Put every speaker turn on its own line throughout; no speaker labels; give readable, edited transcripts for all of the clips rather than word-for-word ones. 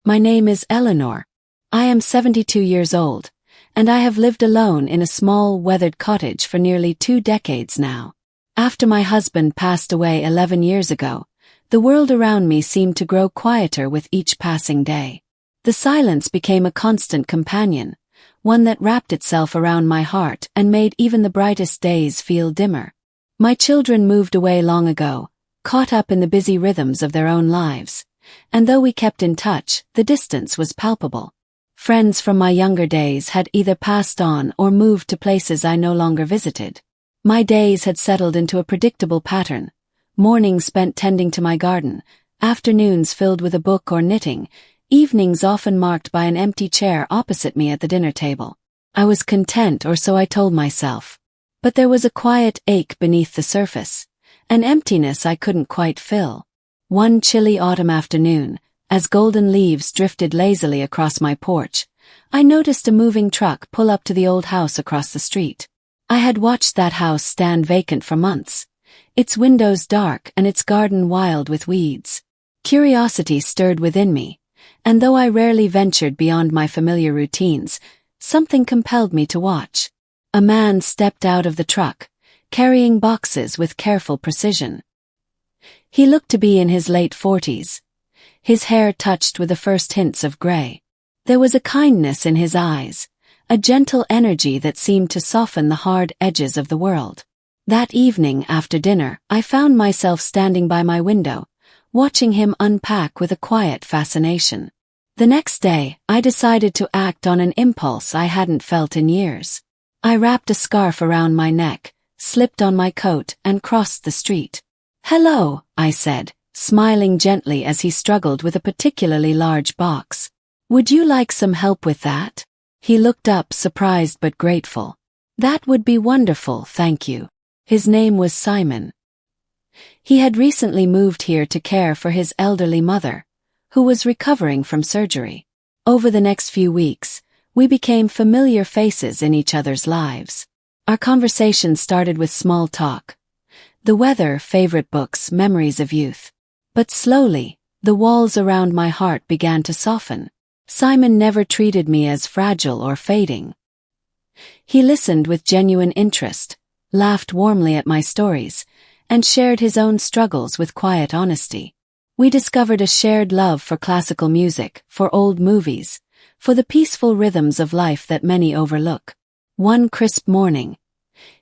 My name is Eleanor. I am 72 years old, and I have lived alone in a small, weathered cottage for nearly 2 decades now. After my husband passed away 11 years ago, the world around me seemed to grow quieter with each passing day. The silence became a constant companion, one that wrapped itself around my heart and made even the brightest days feel dimmer. My children moved away long ago, caught up in the busy rhythms of their own lives, and though we kept in touch, the distance was palpable. Friends from my younger days had either passed on or moved to places I no longer visited. My days had settled into a predictable pattern: mornings spent tending to my garden, afternoons filled with a book or knitting, evenings often marked by an empty chair opposite me at the dinner table. I was content, or so I told myself. But there was a quiet ache beneath the surface, an emptiness I couldn't quite fill. One chilly autumn afternoon, as golden leaves drifted lazily across my porch, I noticed a moving truck pull up to the old house across the street. I had watched that house stand vacant for months, its windows dark and its garden wild with weeds. Curiosity stirred within me, and though I rarely ventured beyond my familiar routines, something compelled me to watch. A man stepped out of the truck, carrying boxes with careful precision. He looked to be in his late 40s, his hair touched with the first hints of gray. There was a kindness in his eyes, a gentle energy that seemed to soften the hard edges of the world. That evening after dinner, I found myself standing by my window, watching him unpack with a quiet fascination. The next day, I decided to act on an impulse I hadn't felt in years. I wrapped a scarf around my neck, slipped on my coat, and crossed the street. "Hello," I said, smiling gently as he struggled with a particularly large box. "Would you like some help with that?" He looked up, surprised but grateful. "That would be wonderful, thank you." His name was Simon. He had recently moved here to care for his elderly mother, who was recovering from surgery. Over the next few weeks, we became familiar faces in each other's lives. Our conversation started with small talk: the weather, favorite books, memories of youth. But slowly, the walls around my heart began to soften. Simon never treated me as fragile or fading. He listened with genuine interest, laughed warmly at my stories, and shared his own struggles with quiet honesty. We discovered a shared love for classical music, for old movies, for the peaceful rhythms of life that many overlook. One crisp morning,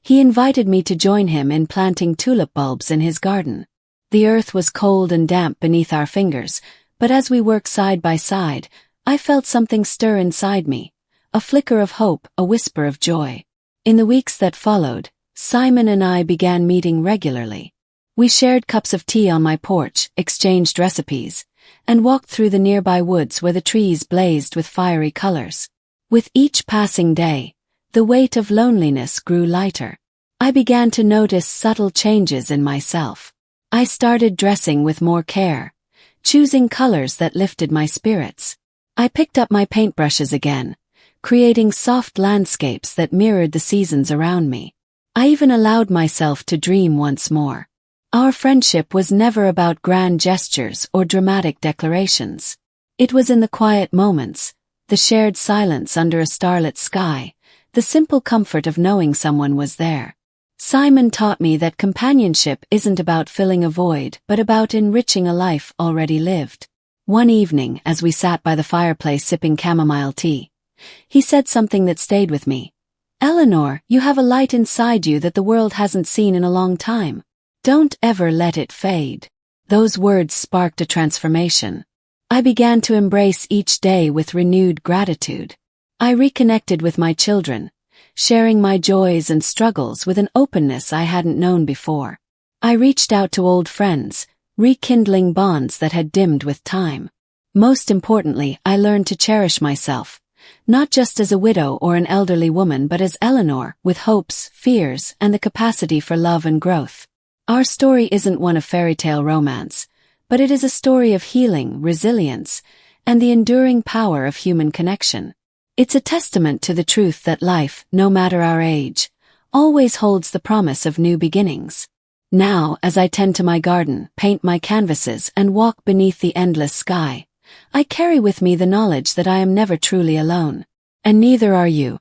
he invited me to join him in planting tulip bulbs in his garden. The earth was cold and damp beneath our fingers, but as we worked side by side, I felt something stir inside me, a flicker of hope, a whisper of joy. In the weeks that followed, Simon and I began meeting regularly. We shared cups of tea on my porch, exchanged recipes, and walked through the nearby woods where the trees blazed with fiery colors. With each passing day, the weight of loneliness grew lighter. I began to notice subtle changes in myself. I started dressing with more care, choosing colors that lifted my spirits. I picked up my paintbrushes again, creating soft landscapes that mirrored the seasons around me. I even allowed myself to dream once more. Our friendship was never about grand gestures or dramatic declarations. It was in the quiet moments, the shared silence under a starlit sky, the simple comfort of knowing someone was there. Simon taught me that companionship isn't about filling a void, but about enriching a life already lived. One evening, as we sat by the fireplace sipping chamomile tea, he said something that stayed with me. "Eleanor, you have a light inside you that the world hasn't seen in a long time. Don't ever let it fade." Those words sparked a transformation. I began to embrace each day with renewed gratitude. I reconnected with my children, sharing my joys and struggles with an openness I hadn't known before. I reached out to old friends, rekindling bonds that had dimmed with time. Most importantly, I learned to cherish myself, not just as a widow or an elderly woman but as Eleanor, with hopes, fears, and the capacity for love and growth. Our story isn't one of fairy tale romance, but it is a story of healing, resilience, and the enduring power of human connection. It's a testament to the truth that life, no matter our age, always holds the promise of new beginnings. Now, as I tend to my garden, paint my canvases, and walk beneath the endless sky, I carry with me the knowledge that I am never truly alone. And neither are you.